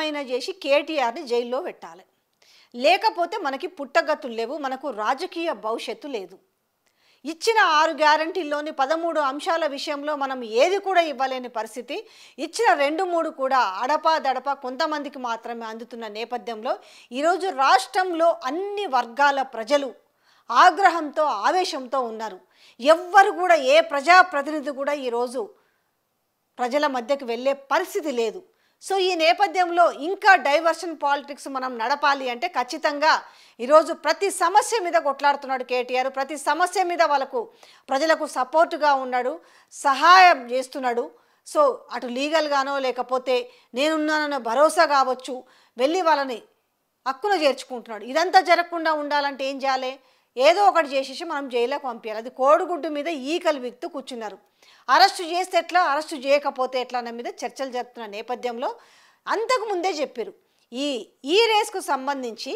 ఏమైనా చేసి కేటీఆర్ని జైల్లో పెట్టాలి, లేకపోతే మనకి పుట్టగతులు లేవు, మనకు రాజకీయ భవిష్యత్తు లేదు. ఇచ్చిన 6 గ్యారంటీల్లోని 13 అంశాల విషయంలో మనం ఏది కూడా ఇవ్వలేని పరిస్థితి. ఇచ్చిన 2-3 కూడా అడపా కొంతమందికి మాత్రమే అందుతున్న నేపథ్యంలో ఈరోజు రాష్ట్రంలో అన్ని వర్గాల ప్రజలు ఆగ్రహంతో ఆవేశంతో ఉన్నారు. ఎవ్వరు కూడా ఏ ప్రజాప్రతినిధి కూడా ఈరోజు ప్రజల మధ్యకు వెళ్ళే పరిస్థితి లేదు. సో ఈ నేపథ్యంలో ఇంకా డైవర్షన్ పాలిటిక్స్ మనం నడపాలి అంటే ఖచ్చితంగా ఈరోజు ప్రతి సమస్య మీద కొట్లాడుతున్నాడు కేటీఆర్. ప్రతి సమస్య మీద ప్రజలకు సపోర్టుగా ఉన్నాడు, సహాయం చేస్తున్నాడు. సో అటు లీగల్గానో లేకపోతే నేనున్నానన్న భరోసా కావచ్చు, వెళ్ళి వాళ్ళని హక్కున చేర్చుకుంటున్నాడు. ఇదంతా జరగకుండా ఉండాలంటే ఏం చేయాలి? ఏదో ఒకటి చేసేసి మనం జైలుకు పంపించాలి. అది కోడిగుడ్డు మీద ఈకలు బిక్తూ కూర్చున్నారు. అరెస్టు చేస్తే ఎట్లా, అరెస్టు చేయకపోతే ఎట్లా అన్న మీద చర్చలు జరుపుతున్న నేపథ్యంలో అంతకుముందే చెప్పారు ఈ రేస్కు సంబంధించి,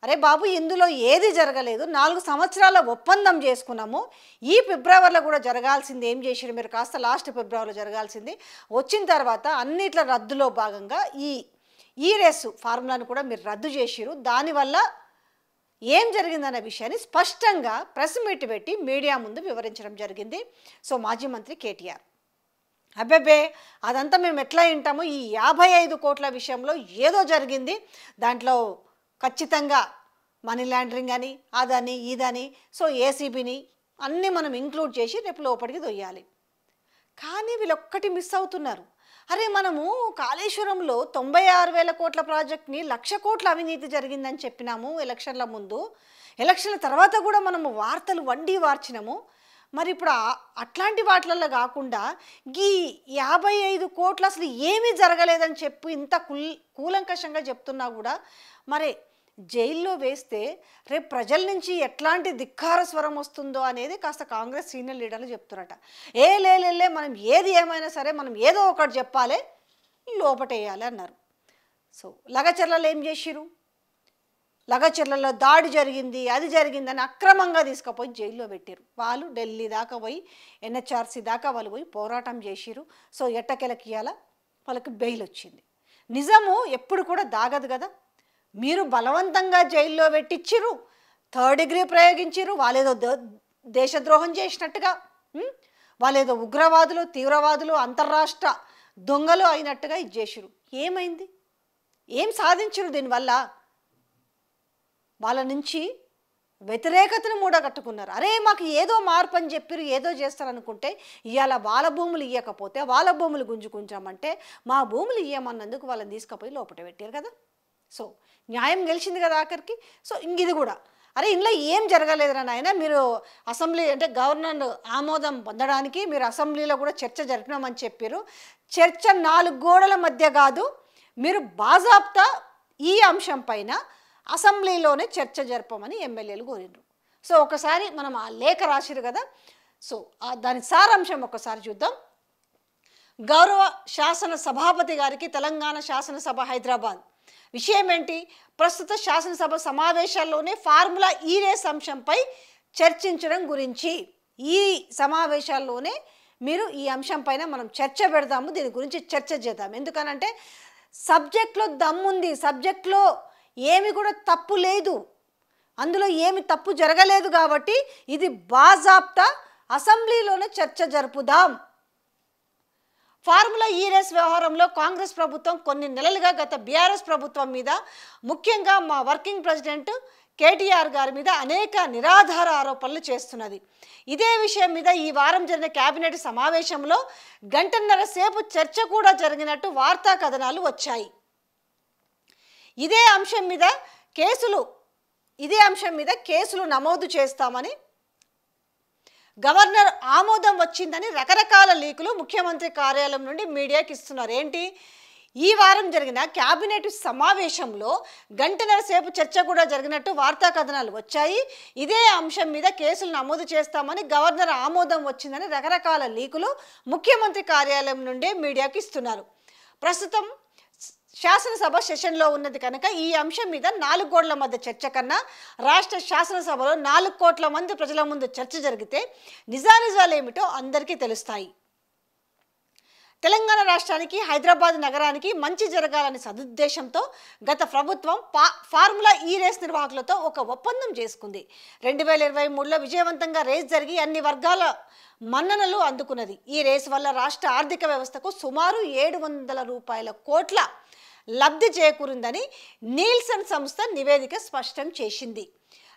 అరే బాబు ఇందులో ఏది జరగలేదు, 4 సంవత్సరాల ఒప్పందం చేసుకున్నాము, ఈ ఫిబ్రవరిలో కూడా జరగాల్సింది ఏం చేసారు మీరు, కాస్త లాస్ట్ ఫిబ్రవరిలో జరగాల్సింది వచ్చిన తర్వాత అన్నిట్ల రద్దులో భాగంగా ఈ రేసు ఫార్ములాను కూడా మీరు రద్దు చేసిరు. దానివల్ల ఏం జరిగిందన్న విషయాన్ని స్పష్టంగా ప్రెస్ మీట్ పెట్టి మీడియా ముందు వివరించడం జరిగింది. సో మాజీ మంత్రి కేటీఆర్ అబ్బెబ్బే అదంతా మేము ఎట్లా వింటాము, ఈ 55 కోట్ల విషయంలో ఏదో జరిగింది, దాంట్లో ఖచ్చితంగా మనీ లాండరింగ్ అని అదని ఇదని, సో ఏసీబీని అన్నీ మనం ఇంక్లూడ్ చేసి రేపు లోపలికి దొయ్యాలి. కానీ వీళ్ళొక్కటి మిస్ అవుతున్నారు. అరే మనము కాళేశ్వరంలో 96,000 కోట్ల ప్రాజెక్ట్ని 1,00,000 కోట్ల అవినీతి జరిగిందని చెప్పినాము ఎలక్షన్ల ముందు. ఎలక్షన్ల తర్వాత కూడా మనము వార్తలు వండి వార్చినాము. మరి ఇప్పుడు అట్లాంటి వాటిలలో కాకుండా ఈ 55 కోట్లు అసలు ఏమీ జరగలేదని చెప్పి ఇంత కూలంకషంగా చెప్తున్నా కూడా మరి జైల్లో వేస్తే రేపు ప్రజల నుంచి ఎట్లాంటి ధిక్కార స్వరం వస్తుందో అనేది కాస్త కాంగ్రెస్ సీనియర్ లీడర్లు చెప్తున్నారట. లేలే మనం ఏది ఏమైనా సరే మనం ఏదో ఒకటి చెప్పాలి, లోపటేయాలి అన్నారు. సో లగచర్లలో ఏం చేసిరు, లగచర్లలో దాడి జరిగింది అది జరిగిందని అక్రమంగా తీసుకుపోయి జైల్లో పెట్టారు. వాళ్ళు ఢిల్లీ దాకా పోయి ఎన్హెచ్ఆర్సీ దాకా వాళ్ళు పోయి పోరాటం చేసిరు. సో ఎట్టకెలకి ఇయ్యాల వాళ్ళకి బెయిల్ వచ్చింది. నిజము ఎప్పుడు కూడా దాగదు కదా. మీరు బలవంతంగా జైల్లో పెట్టించిరు, 3rd డిగ్రీ ప్రయోగించిరు, వాళ్ళేదో దేశద్రోహం చేసినట్టుగా, వాళ్ళేదో ఉగ్రవాదులు తీవ్రవాదులు అంతర్రాష్ట్ర దొంగలు అయినట్టుగా ఇది చేసిరు. ఏమైంది, ఏం సాధించరు దీనివల్ల? వాళ్ళ నుంచి వ్యతిరేకతను మూడగట్టుకున్నారు. అరే మాకు ఏదో మార్పు అని చెప్పారు, ఏదో చేస్తారనుకుంటే ఇవాళ వాళ్ళ భూములు ఇవ్వకపోతే వాళ్ళ భూములు గుంజుకుంటామంటే మా భూములు ఇవ్వమన్నందుకు వాళ్ళని తీసుకుపోయి లోపల పెట్టారు కదా. సో న్యాయం గెలిచింది కదా ఆఖరికి. సో ఇంగిది కూడా అరే ఇంట్లో ఏం జరగలేదురా నాయన, మీరు అసెంబ్లీ అంటే గవర్నర్ ఆమోదం పొందడానికి మీరు అసెంబ్లీలో కూడా చర్చ జరిపినామని చెప్పారు. చర్చ 4 గోడల మధ్య కాదు, మీరు బాజాప్తా ఈ అంశం పైన అసెంబ్లీలోనే చర్చ జరపమని ఎమ్మెల్యేలు కోరినారు. సో ఒకసారి మనం ఆ లేఖ రాసిరు కదా, సో దాని సారాంశం ఒకసారి చూద్దాం. గౌరవ శాసన సభాపతి గారికి తెలంగాణ శాసనసభ హైదరాబాద్. విషయం ఏంటి, ప్రస్తుత శాసనసభ సమావేశాల్లోనే ఫార్ములా ఈ రేస్ అంశంపై చర్చించడం గురించి, ఈ సమావేశాల్లోనే మీరు ఈ అంశం పైన మనం చర్చ పెడదాము, దీని గురించి చర్చ చేద్దాం. ఎందుకనంటే సబ్జెక్ట్లో దమ్ముంది, సబ్జెక్ట్లో ఏమి కూడా తప్పు లేదు, అందులో ఏమి తప్పు జరగలేదు కాబట్టి ఇది బాజాప్తా అసెంబ్లీలోనే చర్చ జరుపుదాం. ఫార్ములా ఈ రేస్ వ్యవహారంలో కాంగ్రెస్ ప్రభుత్వం కొన్ని నెలలుగా గత బీఆర్ఎస్ ప్రభుత్వం మీద, ముఖ్యంగా మా వర్కింగ్ ప్రెసిడెంట్ కేటీఆర్ గారి మీద అనేక నిరాధార ఆరోపణలు చేస్తున్నది. ఇదే విషయం మీద ఈ వారం జరిగిన కేబినెట్ సమావేశంలో 1.5 గంటల సేపు చర్చ కూడా జరిగినట్టు వార్తా కథనాలు వచ్చాయి. ఇదే అంశం మీద కేసులు నమోదు చేస్తామని, గవర్నర్ ఆమోదం వచ్చిందని రకరకాల లీకులు ముఖ్యమంత్రి కార్యాలయం నుండి మీడియాకి ఇస్తున్నారు. ఏంటి, ఈ వారం జరిగిన కేబినెట్ సమావేశంలో 1.5 గంటల సేపు చర్చ కూడా జరిగినట్టు వార్తా కథనాలు వచ్చాయి. ఇదే అంశం మీద కేసులు నమోదు చేస్తామని గవర్నర్ ఆమోదం వచ్చిందని రకరకాల లీకులు ముఖ్యమంత్రి కార్యాలయం నుండి మీడియాకి ఇస్తున్నారు. ప్రస్తుతం శాసనసభ సెషన్లో ఉన్నది కనుక ఈ అంశం మీద 4 గోడల మధ్య చర్చ కన్నా రాష్ట్ర శాసనసభలో 4 కోట్ల మంది ప్రజల ముందు చర్చ జరిగితే నిజానిజాలు ఏమిటో అందరికీ తెలుస్తాయి. తెలంగాణ రాష్ట్రానికి హైదరాబాద్ నగరానికి మంచి జరగాలని సదుద్దేశంతో గత ప్రభుత్వం ఫార్ములా ఈ రేస్ నిర్వాహకులతో ఒక ఒప్పందం చేసుకుంది. 2023లో విజయవంతంగా రేస్ జరిగి అన్ని వర్గాల మన్ననలు అందుకున్నది. ఈ రేస్ వల్ల రాష్ట్ర ఆర్థిక వ్యవస్థకు సుమారు 700 రూపాయల కోట్ల లబ్ధి చేకూరిందని నీల్సన్ సంస్థ నివేదిక స్పష్టం చేసింది.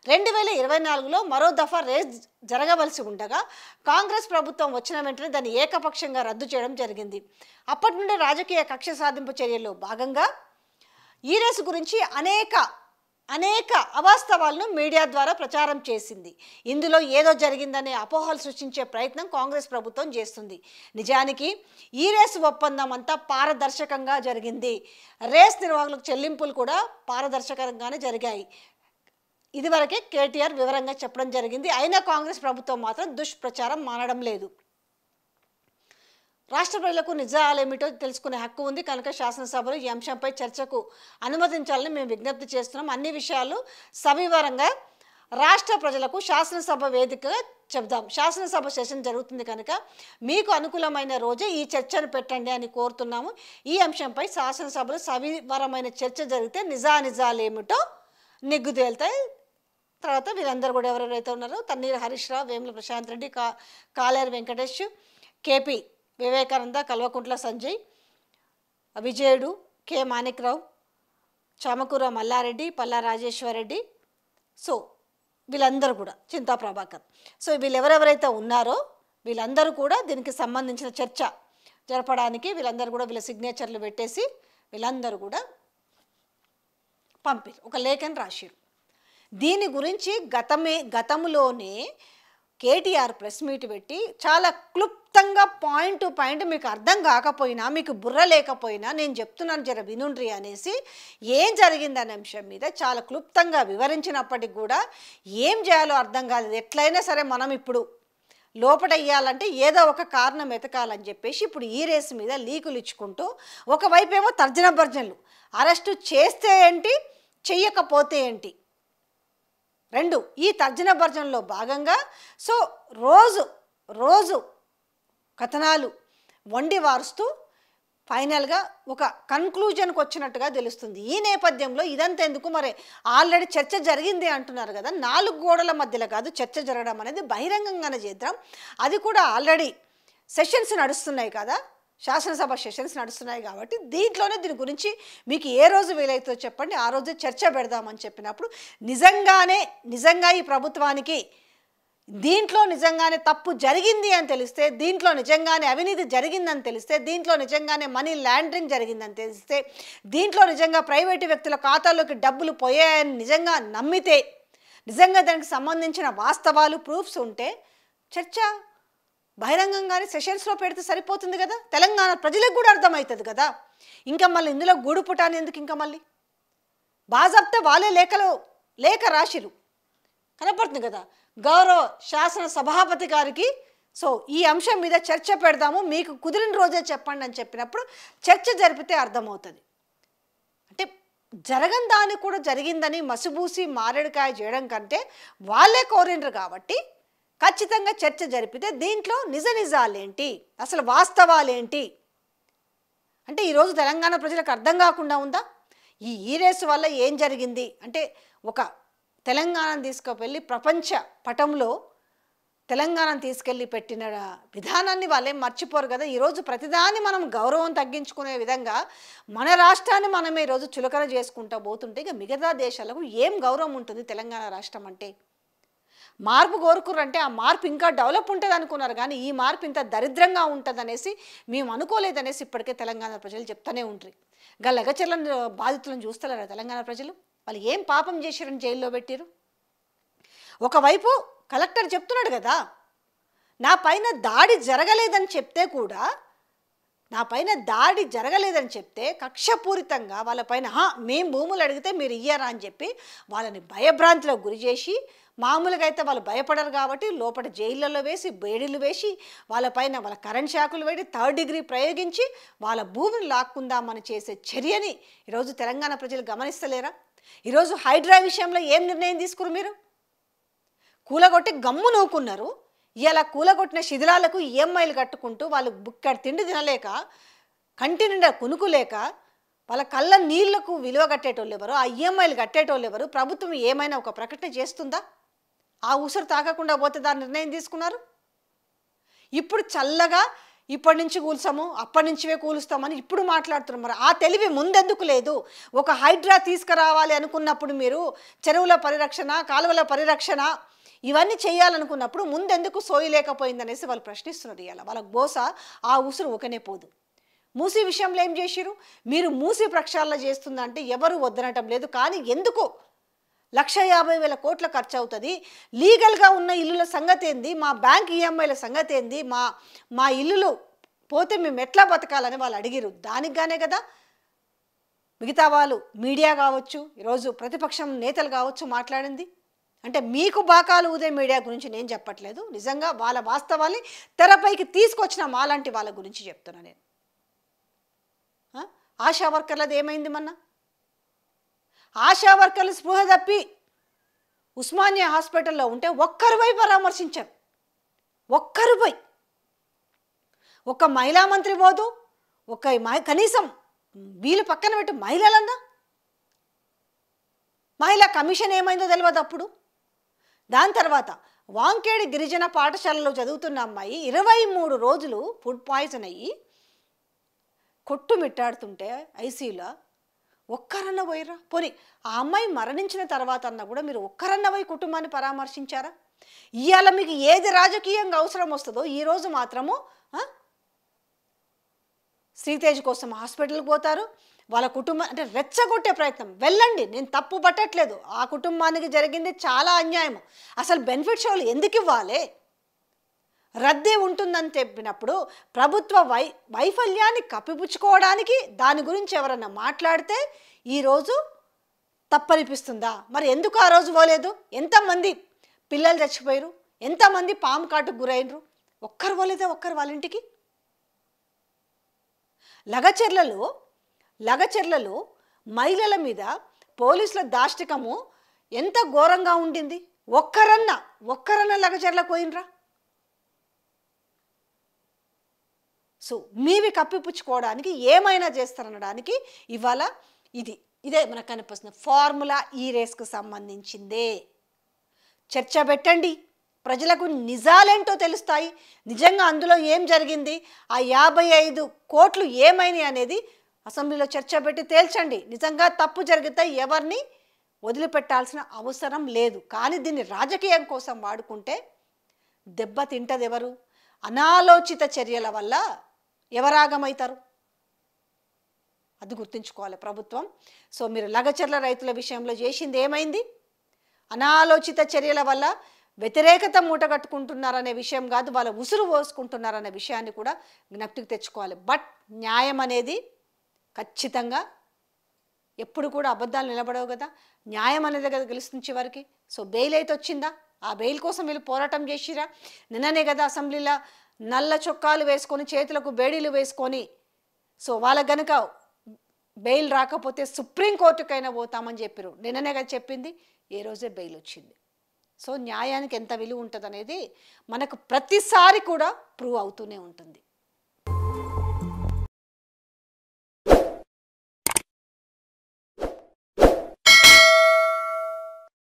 2024లో మరో దఫా రేస్ జరగవలసి ఉండగా కాంగ్రెస్ ప్రభుత్వం వచ్చిన వెంటనే దాన్ని ఏకపక్షంగా రద్దు చేయడం జరిగింది. అప్పటి నుండి రాజకీయ కక్ష సాధింపు చర్యల్లో భాగంగా ఈ రేసు గురించి అనేక అవాస్తవాలను మీడియా ద్వారా ప్రచారం చేసింది. ఇందులో ఏదో జరిగిందనే అపోహలు సృష్టించే ప్రయత్నం కాంగ్రెస్ ప్రభుత్వం చేస్తుంది. నిజానికి ఈ రేసు ఒప్పందం అంతా పారదర్శకంగా జరిగింది. రేస్ నిర్వాహకులకు చెల్లింపులు కూడా పారదర్శకంగానే జరిగాయి. ఇదివరకే కేటీఆర్ వివరంగా చెప్పడం జరిగింది. అయినా కాంగ్రెస్ ప్రభుత్వం మాత్రం దుష్ప్రచారం మానడం లేదు. రాష్ట్ర ప్రజలకు నిజాలేమిటో తెలుసుకునే హక్కు ఉంది కనుక శాసనసభలో ఈ అంశంపై చర్చకు అనుమతించాలని మేము విజ్ఞప్తి చేస్తున్నాం. అన్ని విషయాలు సవివరంగా రాష్ట్ర ప్రజలకు శాసనసభ వేదికగా చెబుదాం. శాసనసభ సెషన్ జరుగుతుంది కనుక మీకు అనుకూలమైన రోజే ఈ చర్చను పెట్టండి అని కోరుతున్నాము. ఈ అంశంపై శాసనసభలో సవివరమైన చర్చ జరిగితే నిజాలేమిటో నిగ్గు తేలుతాయి. తర్వాత వీళ్ళందరూ కూడా ఎవరెవరైతే ఉన్నారో తన్నీరు హరీష్ రావు, వేముల ప్రశాంత్ రెడ్డి, కాలేరు వెంకటేష్, కేపీ వివేకానంద, కల్వకుంట్ల సంజయ్, విజయుడు, కె మాణిక్రావు, చామకూర మల్లారెడ్డి, పల్లా రాజేశ్వరరెడ్డి, సో వీళ్ళందరూ కూడా చింతా ప్రభాకర్, సో వీళ్ళెవరెవరైతే ఉన్నారో వీళ్ళందరూ కూడా దీనికి సంబంధించిన చర్చ జరపడానికి వీళ్ళందరూ కూడా వీళ్ళ సిగ్నేచర్లు పెట్టేసి వీళ్ళందరూ కూడా పంపిరు, ఒక లేఖను రాసిరు. దీని గురించి గతంలోనే కేటీఆర్ ప్రెస్ మీట్ పెట్టి చాలా క్లుప్తంగా పాయింట్ టు పాయింట్ మీకు అర్థం కాకపోయినా మీకు బుర్ర లేకపోయినా నేను చెప్తున్నాను జర వినుండ్రి అనేసి ఏం జరిగిందనే అంశం మీద చాలా క్లుప్తంగా వివరించినప్పటికి కూడా ఏం చేయాలో అర్థం కాలేదు. ఎట్లయినా సరే మనం ఇప్పుడు లోపల ఇయ్యాలంటే ఏదో ఒక కారణం ఎతకాలని చెప్పేసి ఇప్పుడు ఈ రేసు మీద లీకులు ఇచ్చుకుంటూ ఒకవైపు ఏమో తర్జన భర్జనలు, అరెస్టు చేస్తే ఏంటి చెయ్యకపోతే ఏంటి రెండు, ఈ తర్జన భర్జనలో భాగంగా సో రోజు కథనాలు వండి వారుస్తూ ఫైనల్గా ఒక కన్క్లూజన్కి వచ్చినట్టుగా తెలుస్తుంది. ఈ నేపథ్యంలో ఇదంతా ఎందుకు, మరి ఆల్రెడీ చర్చ జరిగింది అంటున్నారు కదా, 4 గోడల మధ్యలో కాదు చర్చ జరగడం అనేది బహిరంగంగానే చేద్దాం. అది కూడా ఆల్రెడీ సెషన్స్ నడుస్తున్నాయి కదా, శాసనసభ సెషన్స్ నడుస్తున్నాయి కాబట్టి దీంట్లోనే దీని గురించి మీకు ఏ రోజు వీలైతుందో చెప్పండి, ఆ రోజు చర్చ పెడదామని చెప్పినప్పుడు నిజంగా ఈ ప్రభుత్వానికి దీంట్లో నిజంగానే తప్పు జరిగింది అని తెలిస్తే, దీంట్లో నిజంగానే అవినీతి జరిగిందని తెలిస్తే, దీంట్లో నిజంగానే మనీ లాండరింగ్ జరిగిందని తెలిస్తే, దీంట్లో నిజంగా ప్రైవేటు వ్యక్తుల ఖాతాల్లోకి డబ్బులు పోయాయని నిజంగా నమ్మితే, నిజంగా దానికి సంబంధించిన వాస్తవాలు ప్రూఫ్స్ ఉంటే చర్చ బహిరంగంగానే సెషన్స్లో పెడితే సరిపోతుంది కదా, తెలంగాణ ప్రజలకు కూడా అర్థమవుతుంది కదా. ఇంకా మళ్ళీ ఇందులో గూడుపుటాన్ని ఎందుకు, ఇంకా మళ్ళీ బాజాబ్తా వాళ్ళే లేఖ రాసిరు కనపడుతుంది కదా గౌరవ శాసన సభాపతి గారికి. సో ఈ అంశం మీద చర్చ పెడదాము, మీకు కుదిరిన రోజే చెప్పండి అని చెప్పినప్పుడు చర్చ జరిపితే అర్థమవుతుంది. అంటే జరగని దాన్ని కూడా జరిగిందని మసిబూసి మారేడుకాయ చేయడం కంటే వాళ్ళే కోరినరు కాబట్టి ఖచ్చితంగా చర్చ జరిపితే దీంట్లో నిజాలేంటి, అసలు వాస్తవాలేంటి అంటే ఈరోజు తెలంగాణ ప్రజలకు అర్థం కాకుండా ఉందా? ఈ రేసు వల్ల ఏం జరిగింది అంటే ఒక తెలంగాణను తీసుకువెళ్ళి ప్రపంచ పటంలో తెలంగాణను తీసుకెళ్ళి పెట్టిన విధానాన్ని వాళ్ళేం మర్చిపోరు కదా. ఈరోజు ప్రతిదాన్ని మనం గౌరవం తగ్గించుకునే విధంగా మన రాష్ట్రాన్ని మనమే ఈరోజు చులకన చేసుకుంటూ పోతుంటే ఇక మిగతా దేశాలకు ఏం గౌరవం ఉంటుంది తెలంగాణ రాష్ట్రం అంటే? మార్పు కోరుకురంటే ఆ మార్పు ఇంకా డెవలప్ ఉంటుంది అనుకున్నారు కానీ ఈ మార్పు ఇంత దరిద్రంగా ఉంటుంది అనేసి మేము అనుకోలేదనేసి ఇప్పటికే తెలంగాణ ప్రజలు చెప్తూనే ఉంటారు. ఇంకా లగచర్ల బాధితులను చూస్తలేరా తెలంగాణ ప్రజలు? వాళ్ళు ఏం పాపం చేశారని జైల్లో పెట్టారు. ఒకవైపు కలెక్టర్ చెప్తున్నాడు కదా, నా పైన దాడి జరగలేదని చెప్తే కక్షపూరితంగా వాళ్ళపైన మేము భూములు అడిగితే మీరు ఇయ్యారా అని చెప్పి వాళ్ళని భయభ్రాంతిలో గురి చేసి, మామూలుగా అయితే వాళ్ళు భయపడరు కాబట్టి లోపల జైళ్ళలో వేసి బేడీలు వేసి వాళ్ళపైన వాళ్ళ కరెంట్ షాకులు వేడి 3rd డిగ్రీ ప్రయోగించి వాళ్ళ భూమిని లాక్కుందామని చేసే చర్యని ఈరోజు తెలంగాణ ప్రజలు గమనిస్తలేరా? ఈరోజు హైడ్రా విషయంలో ఏం నిర్ణయం తీసుకున్నారు? మీరు కూలగొట్టి గమ్ము నూకున్నారు. ఇలా కూలగొట్టిన శిథిలాలకు ఈఎంఐలు కట్టుకుంటూ వాళ్ళు బుక్కడి తిండి తినలేక, కంటి నిండా కునుకులేక, వాళ్ళ కళ్ళ నీళ్లకు విలువ కట్టేటోళ్ళు ఎవరు, ఆ ఈఎంఐలు కట్టేటోళ్ళు ఎవరు? ప్రభుత్వం ఏమైనా ఒక ప్రకటన చేస్తుందా? ఆ ఉసురు తాకకుండా పోతే దాని నిర్ణయం తీసుకున్నారు. ఇప్పుడు చల్లగా ఇప్పటి నుంచి కూల్చాము, అప్పటి నుంచివే కూలుస్తామని ఇప్పుడు మాట్లాడుతున్నారు. మరి ఆ తెలివి ముందెందుకు లేదు? ఒక హైడ్రా తీసుకురావాలి అనుకున్నప్పుడు మీరు చెరువుల పరిరక్షణ, కాలువల పరిరక్షణ ఇవన్నీ చేయాలనుకున్నప్పుడు ముందెందుకు సోయి లేకపోయిందనేసి వాళ్ళు ప్రశ్నిస్తున్నారు. ఇవాళ వాళ్ళకు బోసా ఆ ఉసురు ఒకనే పోదు. మూసీ విషయంలో ఏం చేసిరు? మీరు మూసీ ప్రక్షాళన చేస్తుందంటే ఎవరు వద్దనటం లేదు. కానీ ఎందుకు 1,50,000 కోట్ల ఖర్చు అవుతుంది? లీగల్గా ఉన్న ఇల్లుల సంగతి ఏంది? మా బ్యాంక్ ఈఎంఐల సంగతి ఏంది? మా ఇల్లులు పోతే మేము ఎట్లా బతకాలని వాళ్ళు అడిగిరు. దానికిగానే కదా మిగతా వాళ్ళు మీడియా కావచ్చు, ఈరోజు ప్రతిపక్షం నేతలు కావచ్చు మాట్లాడింది. అంటే మీకు బాకాలు ఊదే మీడియా గురించి నేను చెప్పట్లేదు, నిజంగా వాళ్ళ వాస్తవాన్ని తెరపైకి తీసుకొచ్చిన మాలాంటి వాళ్ళ గురించి చెప్తున్నా నేను. ఆశా వర్కర్లది ఏమైంది? మొన్న ఆశా వర్కర్లు స్పృహ తప్పి ఉస్మానియా హాస్పిటల్లో ఉంటే ఒక్కరు పోయి పరామర్శించారు. ఒక్కరు పోయి, ఒక మహిళా మంత్రి పోదు, కనీసం వీళ్ళు పక్కన పెట్టి మహిళలన్నా మహిళా కమిషన్ ఏమైందో తెలియదు అప్పుడు. దాని తర్వాత వాంకేడి గిరిజన పాఠశాలలో చదువుతున్న అమ్మాయి 23 రోజులు ఫుడ్ పాయిజన్ అయ్యి కొట్టుమిట్టాడుతుంటే ఐసీయూలో ఒక్కరన్న పోయిరా? పోనీ ఆ అమ్మాయి మరణించిన తర్వాత అన్న కూడా మీరు ఒక్కరన్న పోయి కుటుంబాన్ని పరామర్శించారా? ఇవాళ మీకు ఏది రాజకీయంగా అవసరం వస్తుందో ఈరోజు మాత్రము శ్రీతేజ్ కోసం హాస్పిటల్కి పోతారు. వాళ్ళ కుటుంబం అంటే రెచ్చగొట్టే ప్రయత్నం. వెళ్ళండి, నేను తప్పు పట్టట్లేదు. ఆ కుటుంబానికి జరిగింది చాలా అన్యాయం. అసలు బెనిఫిట్ షోలు ఎందుకు ఇవ్వాలి? రద్దీ ఉంటుందని చెప్పినప్పుడు ప్రభుత్వ వైఫల్యాన్ని కప్పిపుచ్చుకోవడానికి దాని గురించి ఎవరన్నా మాట్లాడితే ఈరోజు తప్పనిపిస్తుందా? మరి ఎందుకు ఆ రోజు పోలేదు? ఎంతమంది పిల్లలు చచ్చిపోయారు, ఎంతమంది పాము కాటుకు గురైనరు? ఒక్కరు పోలేదా? ఒక్కరు వాళ్ళ ఇంటికి? లగచెర్లలో మహిళల మీద పోలీసుల దాష్టికము ఎంత ఘోరంగా ఉండింది. ఒక్కరన్నా లగచెర్లకు పోయినరా? సో మీవి కప్పిపుచ్చుకోవడానికి ఏమైనా చేస్తారనడానికి ఇవాళ ఇదే మనకు కనిపిస్తుంది. ఫార్ములా ఈ రేస్కు సంబంధించిందే. చర్చ పెట్టండి, ప్రజలకు నిజాలేంటో తెలుస్తాయి. నిజంగా అందులో ఏం జరిగింది, ఆ 55 కోట్లు ఏమైనాయి అనేది అసెంబ్లీలో చర్చ పెట్టి తేల్చండి. నిజంగా తప్పు జరిగితే ఎవరిని వదిలిపెట్టాల్సిన అవసరం లేదు. కానీ దీన్ని రాజకీయం కోసం వాడుకుంటే దెబ్బ తింటది ఎవరు? అనాలోచిత చర్యల వల్ల ఎవరాగమవుతారు? అది గుర్తుంచుకోవాలి ప్రభుత్వం. సో మీరు లగచెర్ల రైతుల విషయంలో చేసింది ఏమైంది? అనాలోచిత చర్యల వల్ల వ్యతిరేకత మూటగట్టుకుంటున్నారనే విషయం కాదు, వాళ్ళ ఉసురు పోసుకుంటున్నారనే విషయాన్ని కూడా జ్ఞప్తికి తెచ్చుకోవాలి. బట్ న్యాయం అనేది ఖచ్చితంగా ఎప్పుడు కూడా అబద్ధాలు నిలబడవు కదా. న్యాయం అనేది కదా గెలుస్తుంది చివరికి. సో బెయిల్ అయితే వచ్చిందా? ఆ బెయిల్ కోసం వీళ్ళు పోరాటం చేసిరా? నిన్ననే కదా అసెంబ్లీలో నల్ల చొక్కాలు వేసుకొని చేతులకు బేడీలు వేసుకొని, సో వాళ్ళకి గనుక బెయిల్ రాకపోతే సుప్రీంకోర్టుకైనా పోతామని చెప్పారు. నిన్ననే కదా చెప్పింది, ఏ రోజే బెయిల్ వచ్చింది. సో న్యాయానికి ఎంత విలువ ఉంటుంది అనేది మనకు ప్రతిసారి కూడా ప్రూవ్ అవుతూనే ఉంటుంది.